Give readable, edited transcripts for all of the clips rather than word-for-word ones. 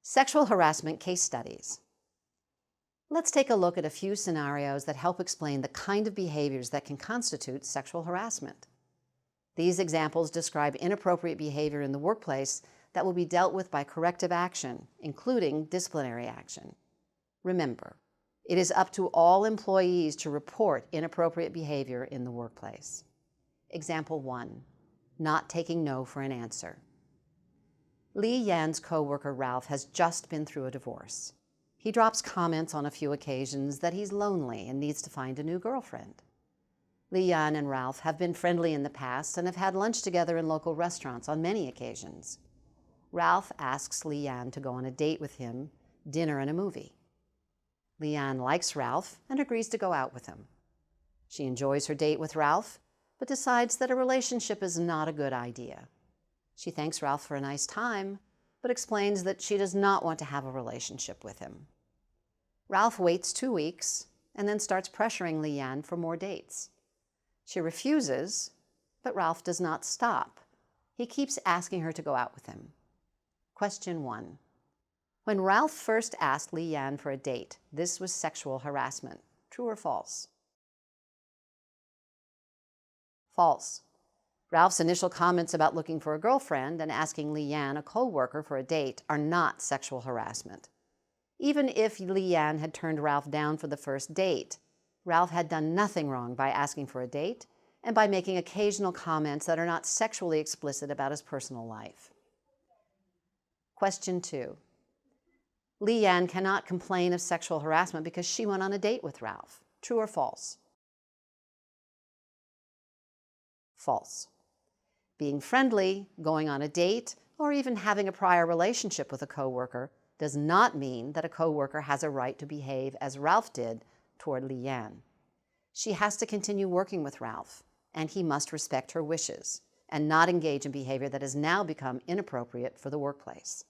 Sexual harassment case studies. Let's take a look at a few scenarios that help explain the kind of behaviors that can constitute sexual harassment. These examples describe inappropriate behavior in the workplace that will be dealt with by corrective action, including disciplinary action. Remember, it is up to all employees to report inappropriate behavior in the workplace. Example 1. Not taking no for an answer. Li Yan's co-worker Ralph has just been through a divorce. He drops comments on a few occasions that he's lonely and needs to find a new girlfriend. Li Yan and Ralph have been friendly in the past and have had lunch together in local restaurants on many occasions. Ralph asks Li Yan to go on a date with him, dinner and a movie. Li Yan likes Ralph and agrees to go out with him. She enjoys her date with Ralph, but decides that a relationship is not a good idea. She thanks Ralph for a nice time, but explains that she does not want to have a relationship with him. Ralph waits 2 weeks and then starts pressuring Li Yan for more dates. She refuses, but Ralph does not stop. He keeps asking her to go out with him. Question 1. When Ralph first asked Li Yan for a date, this was sexual harassment. True or false? False. Ralph's initial comments about looking for a girlfriend and asking Li Yan, a co-worker, for a date are not sexual harassment. Even if Li Yan had turned Ralph down for the first date, Ralph had done nothing wrong by asking for a date and by making occasional comments that are not sexually explicit about his personal life. Question 2. Li Yan cannot complain of sexual harassment because she went on a date with Ralph. True or false? False. Being friendly, going on a date, or even having a prior relationship with a coworker does not mean that a coworker has a right to behave as Ralph did toward Li Yan. She has to continue working with Ralph, and he must respect her wishes and not engage in behavior that has now become inappropriate for the workplace.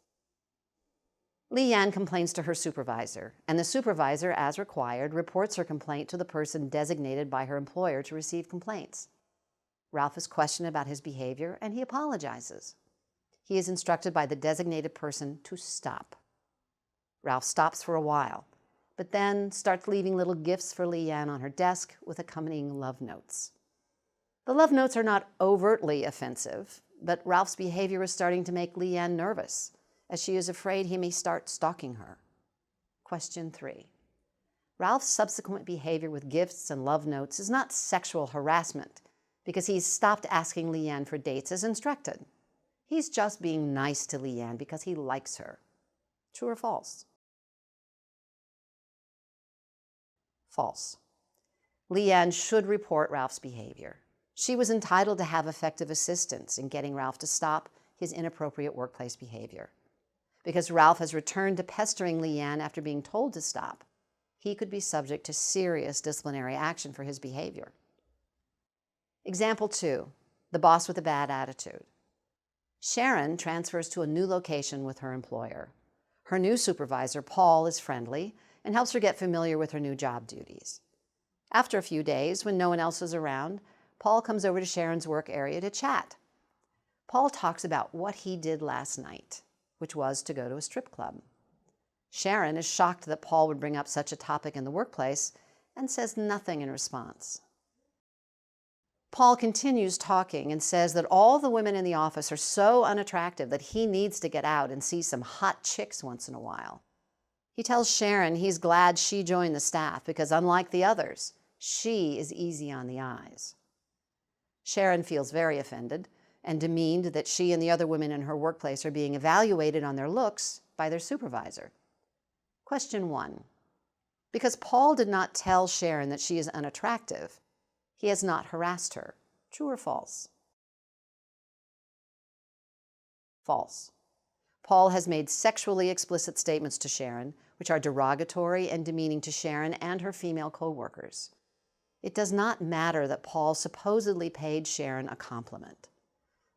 Li Yan complains to her supervisor, and the supervisor, as required, reports her complaint to the person designated by her employer to receive complaints. Ralph is questioned about his behavior, and he apologizes. He is instructed by the designated person to stop. Ralph stops for a while, but then starts leaving little gifts for Li Yan on her desk with accompanying love notes. The love notes are not overtly offensive, but Ralph's behavior is starting to make Li Yan nervous, as she is afraid he may start stalking her. Question 3. Ralph's subsequent behavior with gifts and love notes is not sexual harassment, because he's stopped asking Li Yan for dates as instructed. He's just being nice to Li Yan because he likes her. True or false? False. Li Yan should report Ralph's behavior. She was entitled to have effective assistance in getting Ralph to stop his inappropriate workplace behavior. Because Ralph has returned to pestering Li Yan after being told to stop, he could be subject to serious disciplinary action for his behavior. Example 2, the boss with a bad attitude. Sharon transfers to a new location with her employer. Her new supervisor, Paul, is friendly and helps her get familiar with her new job duties. After a few days, when no one else is around, Paul comes over to Sharon's work area to chat. Paul talks about what he did last night, which was to go to a strip club. Sharon is shocked that Paul would bring up such a topic in the workplace and says nothing in response. Paul continues talking and says that all the women in the office are so unattractive that he needs to get out and see some hot chicks once in a while. He tells Sharon he's glad she joined the staff because, unlike the others, she is easy on the eyes. Sharon feels very offended and demeaned that she and the other women in her workplace are being evaluated on their looks by their supervisor. Question 1. Because Paul did not tell Sharon that she is unattractive, he has not harassed her. True or false? False. Paul has made sexually explicit statements to Sharon, which are derogatory and demeaning to Sharon and her female co-workers. It does not matter that Paul supposedly paid Sharon a compliment.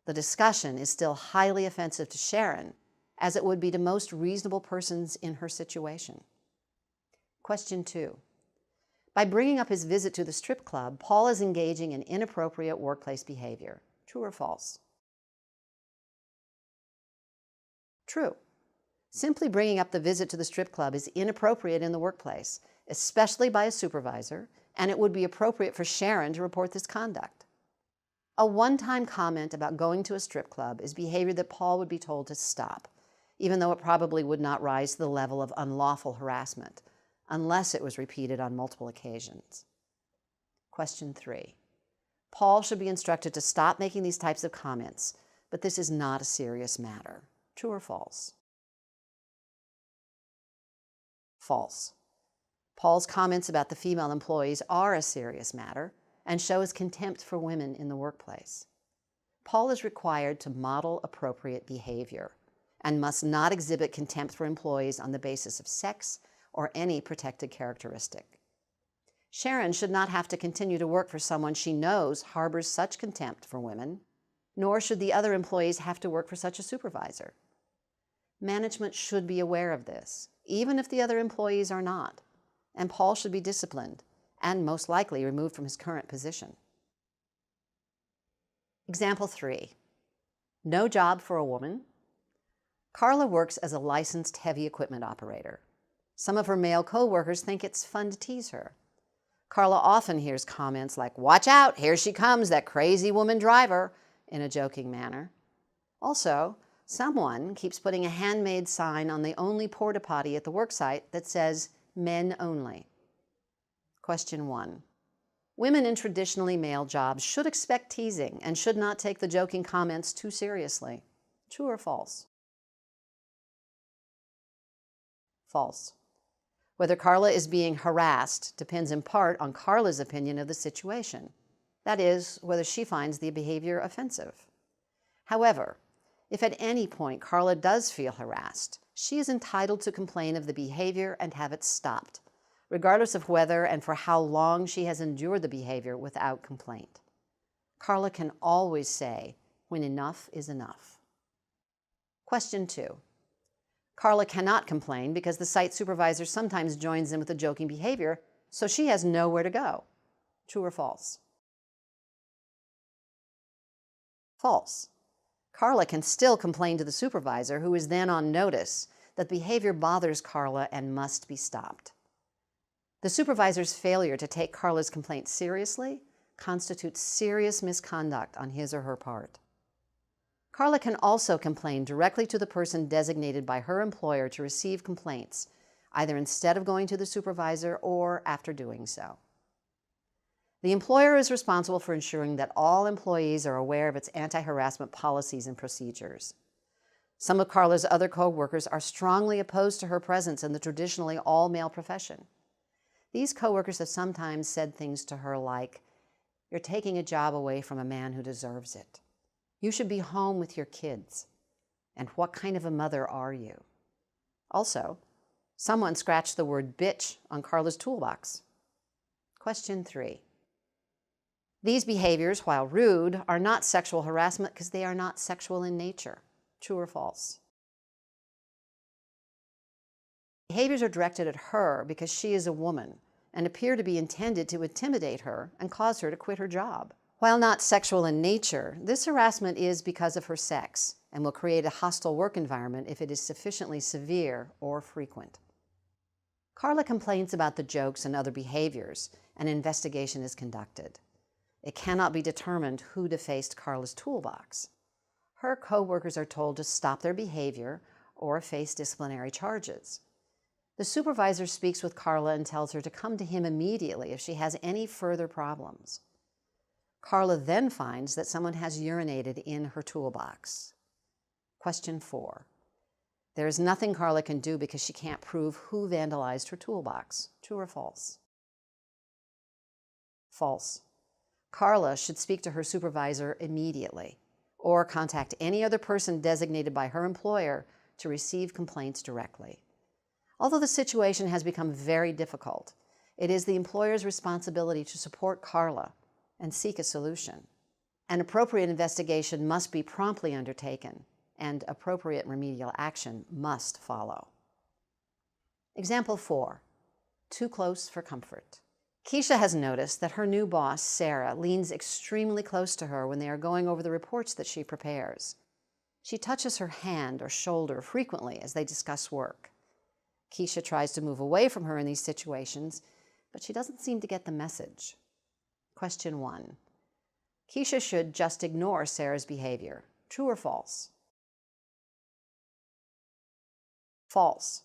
The discussion is still highly offensive to Sharon, as it would be to most reasonable persons in her situation. Question 2. By bringing up his visit to the strip club, Paul is engaging in inappropriate workplace behavior. True or false? True. Simply bringing up the visit to the strip club is inappropriate in the workplace, especially by a supervisor, and it would be appropriate for Sharon to report this conduct. A one-time comment about going to a strip club is behavior that Paul would be told to stop, even though it probably would not rise to the level of unlawful harassment, unless it was repeated on multiple occasions. Question 3. Paul should be instructed to stop making these types of comments, but this is not a serious matter. True or false? False. Paul's comments about the female employees are a serious matter and show his contempt for women in the workplace. Paul is required to model appropriate behavior and must not exhibit contempt for employees on the basis of sex or any protected characteristic. Sharon should not have to continue to work for someone she knows harbors such contempt for women, nor should the other employees have to work for such a supervisor. Management should be aware of this, even if the other employees are not, and Paul should be disciplined and most likely removed from his current position. Example 3. No job for a woman. Carla works as a licensed heavy equipment operator. Some of her male co-workers think it's fun to tease her. Carla often hears comments like, "Watch out, here she comes, that crazy woman driver," in a joking manner. Also, someone keeps putting a handmade sign on the only porta potty at the worksite that says, "Men only." Question 1. Women in traditionally male jobs should expect teasing and should not take the joking comments too seriously. True or false? False. Whether Carla is being harassed depends in part on Carla's opinion of the situation. That is, whether she finds the behavior offensive. However, if at any point Carla does feel harassed, she is entitled to complain of the behavior and have it stopped, regardless of whether and for how long she has endured the behavior without complaint. Carla can always say when enough is enough. Question 2. Carla cannot complain because the site supervisor sometimes joins in with the joking behavior, so she has nowhere to go. True or false? False. Carla can still complain to the supervisor, who is then on notice that behavior bothers Carla and must be stopped. The supervisor's failure to take Carla's complaint seriously constitutes serious misconduct on his or her part. Carla can also complain directly to the person designated by her employer to receive complaints, either instead of going to the supervisor or after doing so. The employer is responsible for ensuring that all employees are aware of its anti-harassment policies and procedures. Some of Carla's other co-workers are strongly opposed to her presence in the traditionally all-male profession. These co-workers have sometimes said things to her like, "You're taking a job away from a man who deserves it. You should be home with your kids. And what kind of a mother are you?" Also, someone scratched the word bitch on Carla's toolbox. Question 3. These behaviors, while rude, are not sexual harassment because they are not sexual in nature. True or false? Behaviors are directed at her because she is a woman and appear to be intended to intimidate her and cause her to quit her job. While not sexual in nature, this harassment is because of her sex and will create a hostile work environment if it is sufficiently severe or frequent. Carla complains about the jokes and other behaviors. An investigation is conducted. It cannot be determined who defaced Carla's toolbox. Her co-workers are told to stop their behavior or face disciplinary charges. The supervisor speaks with Carla and tells her to come to him immediately if she has any further problems. Carla then finds that someone has urinated in her toolbox. Question 4. There is nothing Carla can do because she can't prove who vandalized her toolbox. True or false? False. Carla should speak to her supervisor immediately or contact any other person designated by her employer to receive complaints directly. Although the situation has become very difficult, it is the employer's responsibility to support Carla and seek a solution. An appropriate investigation must be promptly undertaken, and appropriate remedial action must follow. Example 4. Too close for comfort. Keisha has noticed that her new boss, Sarah, leans extremely close to her when they are going over the reports that she prepares. She touches her hand or shoulder frequently as they discuss work. Keisha tries to move away from her in these situations, but she doesn't seem to get the message. Question 1. Keisha should just ignore Sarah's behavior. True or false? False.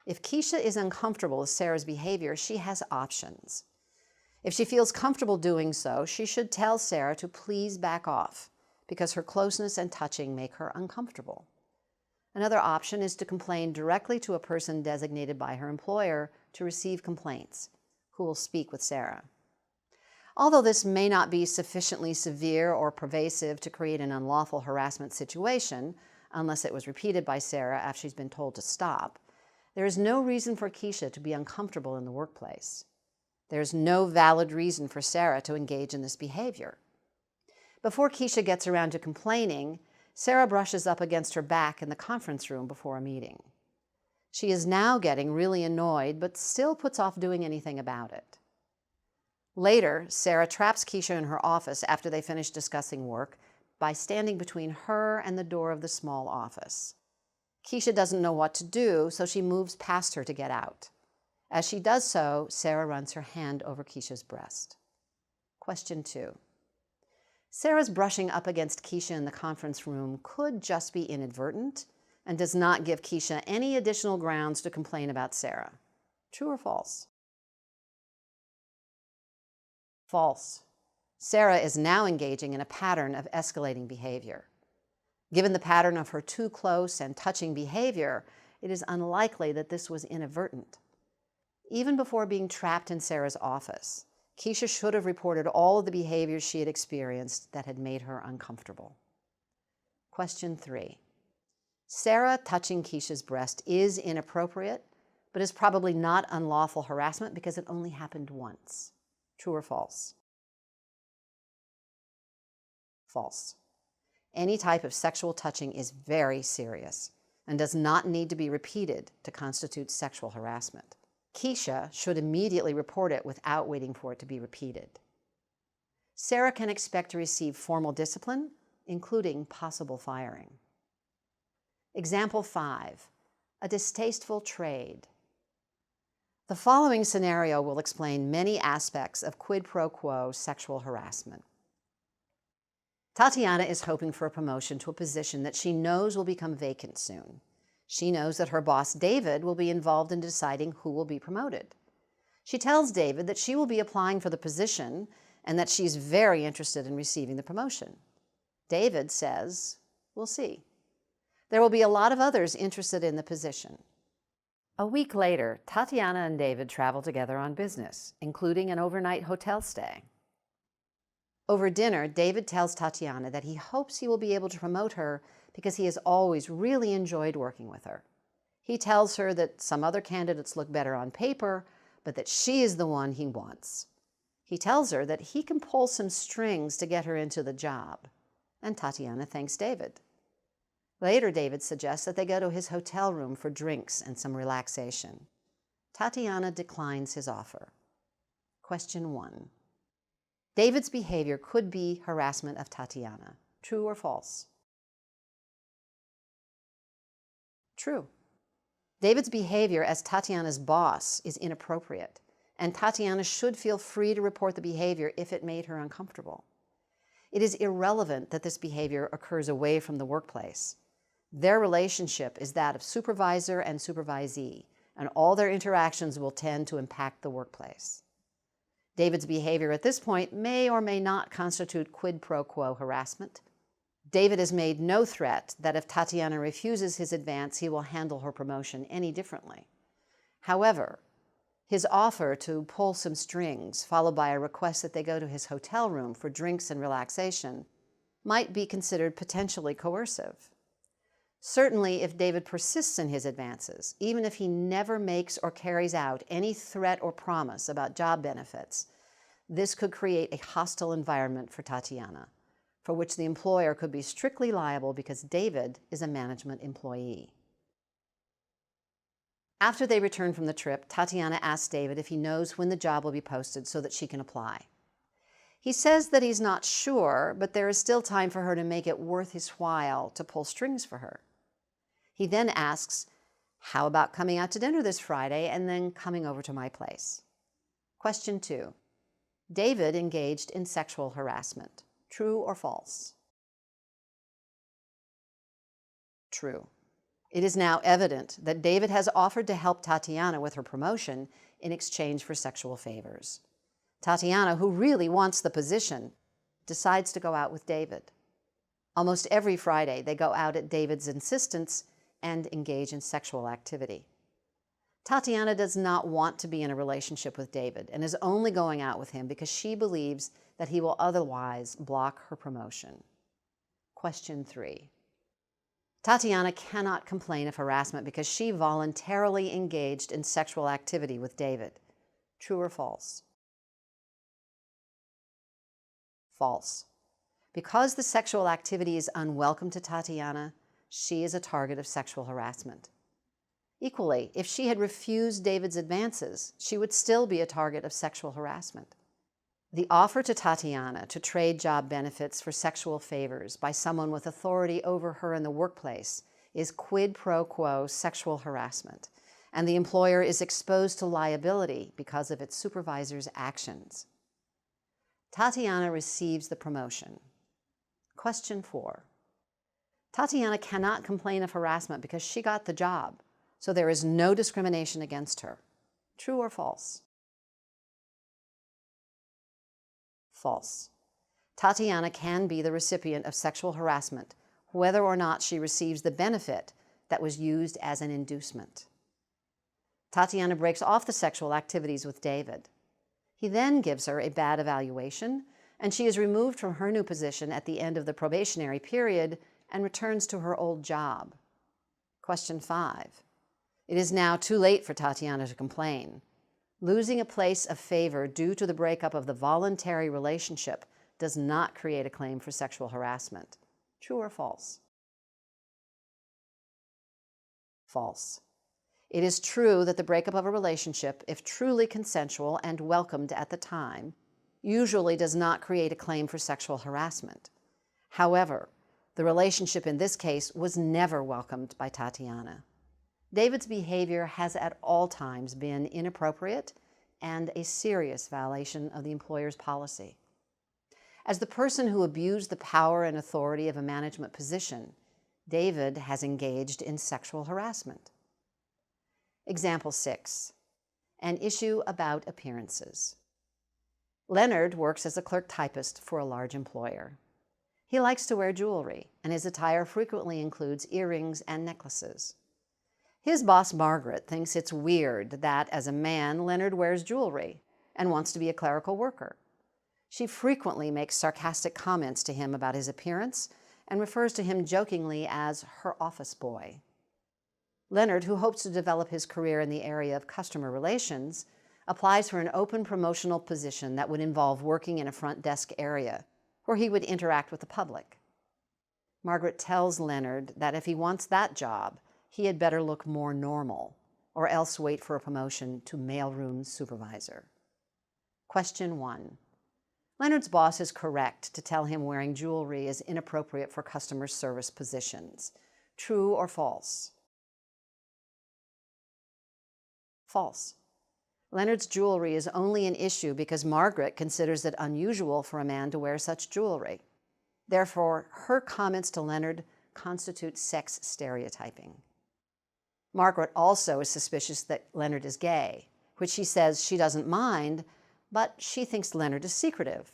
If Keisha is uncomfortable with Sarah's behavior, she has options. If she feels comfortable doing so, she should tell Sarah to please back off because her closeness and touching make her uncomfortable. Another option is to complain directly to a person designated by her employer to receive complaints, who will speak with Sarah. Although this may not be sufficiently severe or pervasive to create an unlawful harassment situation, unless it was repeated by Sarah after she's been told to stop, there is no reason for Keisha to be uncomfortable in the workplace. There is no valid reason for Sarah to engage in this behavior. Before Keisha gets around to complaining, Sarah brushes up against her back in the conference room before a meeting. She is now getting really annoyed, but still puts off doing anything about it. Later, Sarah traps Keisha in her office after they finish discussing work by standing between her and the door of the small office. Keisha doesn't know what to do, so she moves past her to get out. As she does so, Sarah runs her hand over Keisha's breast. Question 2. Sarah's brushing up against Keisha in the conference room could just be inadvertent and does not give Keisha any additional grounds to complain about Sarah. True or false? False. Sarah is now engaging in a pattern of escalating behavior. Given the pattern of her too close and touching behavior, it is unlikely that this was inadvertent. Even before being trapped in Sarah's office, Keisha should have reported all of the behaviors she had experienced that had made her uncomfortable. Question 3. Sarah touching Keisha's breast is inappropriate, but is probably not unlawful harassment because it only happened once. True or false? False. Any type of sexual touching is very serious and does not need to be repeated to constitute sexual harassment. Keisha should immediately report it without waiting for it to be repeated. Sarah can expect to receive formal discipline, including possible firing. Example 5, a distasteful trade. The following scenario will explain many aspects of quid pro quo sexual harassment. Tatiana is hoping for a promotion to a position that she knows will become vacant soon. She knows that her boss, David, will be involved in deciding who will be promoted. She tells David that she will be applying for the position and that she's very interested in receiving the promotion. David says, "We'll see." There will be a lot of others interested in the position. A week later, Tatiana and David travel together on business, including an overnight hotel stay. Over dinner, David tells Tatiana that he hopes he will be able to promote her because he has always really enjoyed working with her. He tells her that some other candidates look better on paper, but that she is the one he wants. He tells her that he can pull some strings to get her into the job, and Tatiana thanks David. Later, David suggests that they go to his hotel room for drinks and some relaxation. Tatiana declines his offer. Question 1. David's behavior could be harassment of Tatiana. True or false? True. David's behavior as Tatiana's boss is inappropriate, and Tatiana should feel free to report the behavior if it made her uncomfortable. It is irrelevant that this behavior occurs away from the workplace. Their relationship is that of supervisor and supervisee, and all their interactions will tend to impact the workplace. David's behavior at this point may or may not constitute quid pro quo harassment. David has made no threat that if Tatiana refuses his advance, he will handle her promotion any differently. However, his offer to pull some strings, followed by a request that they go to his hotel room for drinks and relaxation, might be considered potentially coercive. Certainly, if David persists in his advances, even if he never makes or carries out any threat or promise about job benefits, this could create a hostile environment for Tatiana, for which the employer could be strictly liable because David is a management employee. After they return from the trip, Tatiana asks David if he knows when the job will be posted so that she can apply. He says that he's not sure, but there is still time for her to make it worth his while to pull strings for her. He then asks, "How about coming out to dinner this Friday and then coming over to my place?" Question 2. David engaged in sexual harassment. True or false? True. It is now evident that David has offered to help Tatiana with her promotion in exchange for sexual favors. Tatiana, who really wants the position, decides to go out with David. Almost every Friday, they go out at David's insistence and engage in sexual activity. Tatiana does not want to be in a relationship with David and is only going out with him because she believes that he will otherwise block her promotion. Question 3. Tatiana cannot complain of harassment because she voluntarily engaged in sexual activity with David. True or false? False. Because the sexual activity is unwelcome to Tatiana, she is a target of sexual harassment. Equally, if she had refused David's advances, she would still be a target of sexual harassment. The offer to Tatiana to trade job benefits for sexual favors by someone with authority over her in the workplace is quid pro quo sexual harassment, and the employer is exposed to liability because of its supervisor's actions. Tatiana receives the promotion. Question 4. Tatiana cannot complain of harassment because she got the job, so there is no discrimination against her. True or false? False. Tatiana can be the recipient of sexual harassment, whether or not she receives the benefit that was used as an inducement. Tatiana breaks off the sexual activities with David. He then gives her a bad evaluation, and she is removed from her new position at the end of the probationary period and returns to her old job. Question 5. It is now too late for Tatiana to complain. Losing a place of favor due to the breakup of the voluntary relationship does not create a claim for sexual harassment. True or false? False. It is true that the breakup of a relationship, if truly consensual and welcomed at the time, usually does not create a claim for sexual harassment. However, the relationship in this case was never welcomed by Tatiana. David's behavior has at all times been inappropriate and a serious violation of the employer's policy. As the person who abused the power and authority of a management position, David has engaged in sexual harassment. Example 6. An issue about appearances. Leonard works as a clerk typist for a large employer. He likes to wear jewelry, and his attire frequently includes earrings and necklaces. His boss, Margaret, thinks it's weird that, as a man, Leonard wears jewelry and wants to be a clerical worker. She frequently makes sarcastic comments to him about his appearance and refers to him jokingly as her office boy. Leonard, who hopes to develop his career in the area of customer relations, applies for an open promotional position that would involve working in a front desk area where he would interact with the public. Margaret tells Leonard that if he wants that job, he had better look more normal, or else wait for a promotion to mailroom supervisor. Question 1. Leonard's boss is correct to tell him wearing jewelry is inappropriate for customer service positions. True or false? False. Leonard's jewelry is only an issue because Margaret considers it unusual for a man to wear such jewelry. Therefore, her comments to Leonard constitute sex stereotyping. Margaret also is suspicious that Leonard is gay, which she says she doesn't mind, but she thinks Leonard is secretive.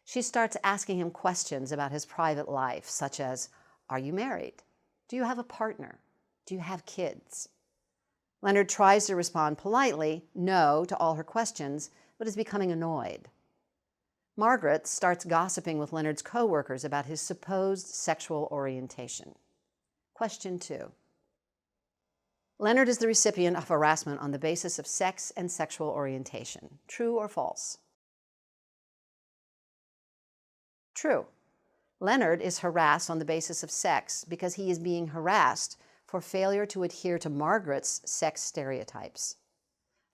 She starts asking him questions about his private life, such as, "Are you married? Do you have a partner? Do you have kids?" Leonard tries to respond politely, no, to all her questions, but is becoming annoyed. Margaret starts gossiping with Leonard's co-workers about his supposed sexual orientation. Question 2. Leonard is the recipient of harassment on the basis of sex and sexual orientation. True or false? True. Leonard is harassed on the basis of sex because he is being harassed for failure to adhere to Margaret's sex stereotypes.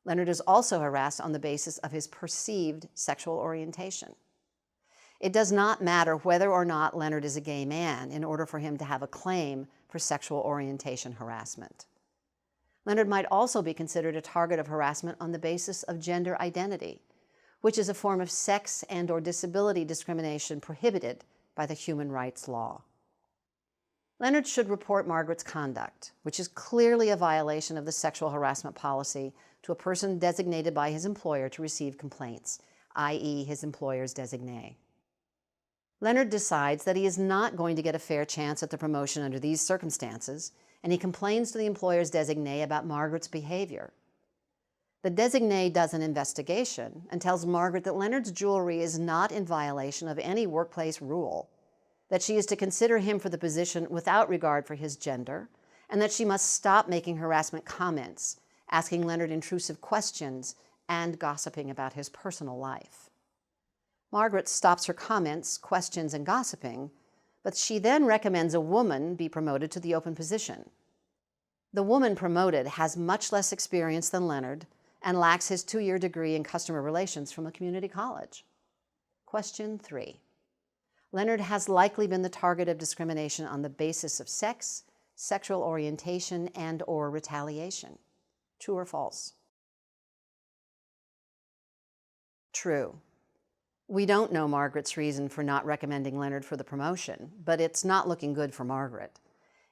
Leonard is also harassed on the basis of his perceived sexual orientation. It does not matter whether or not Leonard is a gay man in order for him to have a claim for sexual orientation harassment. Leonard might also be considered a target of harassment on the basis of gender identity, which is a form of sex and/or disability discrimination prohibited by the human rights law. Leonard should report Margaret's conduct, which is clearly a violation of the sexual harassment policy, to a person designated by his employer to receive complaints, i.e. his employer's designee. Leonard decides that he is not going to get a fair chance at the promotion under these circumstances, and he complains to the employer's designee about Margaret's behavior. The designee does an investigation and tells Margaret that Leonard's jewelry is not in violation of any workplace rule, that she is to consider him for the position without regard for his gender, and that she must stop making harassment comments, asking Leonard intrusive questions, and gossiping about his personal life. Margaret stops her comments, questions, and gossiping, but she then recommends a woman be promoted to the open position. The woman promoted has much less experience than Leonard and lacks his 2-year degree in customer relations from a community college. Question 3. Leonard has likely been the target of discrimination on the basis of sex, sexual orientation, and/or retaliation. True or false? True. We don't know Margaret's reason for not recommending Leonard for the promotion, but it's not looking good for Margaret.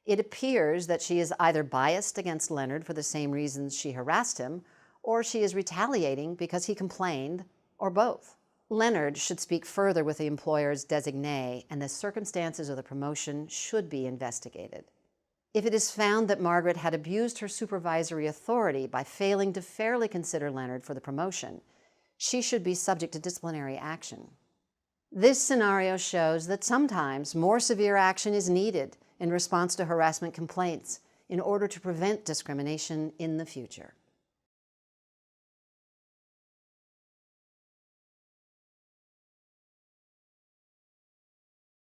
It appears that she is either biased against Leonard for the same reasons she harassed him, or she is retaliating because he complained, or both. Leonard should speak further with the employer's designee, and the circumstances of the promotion should be investigated. If it is found that Margaret had abused her supervisory authority by failing to fairly consider Leonard for the promotion, she should be subject to disciplinary action. This scenario shows that sometimes more severe action is needed in response to harassment complaints in order to prevent discrimination in the future.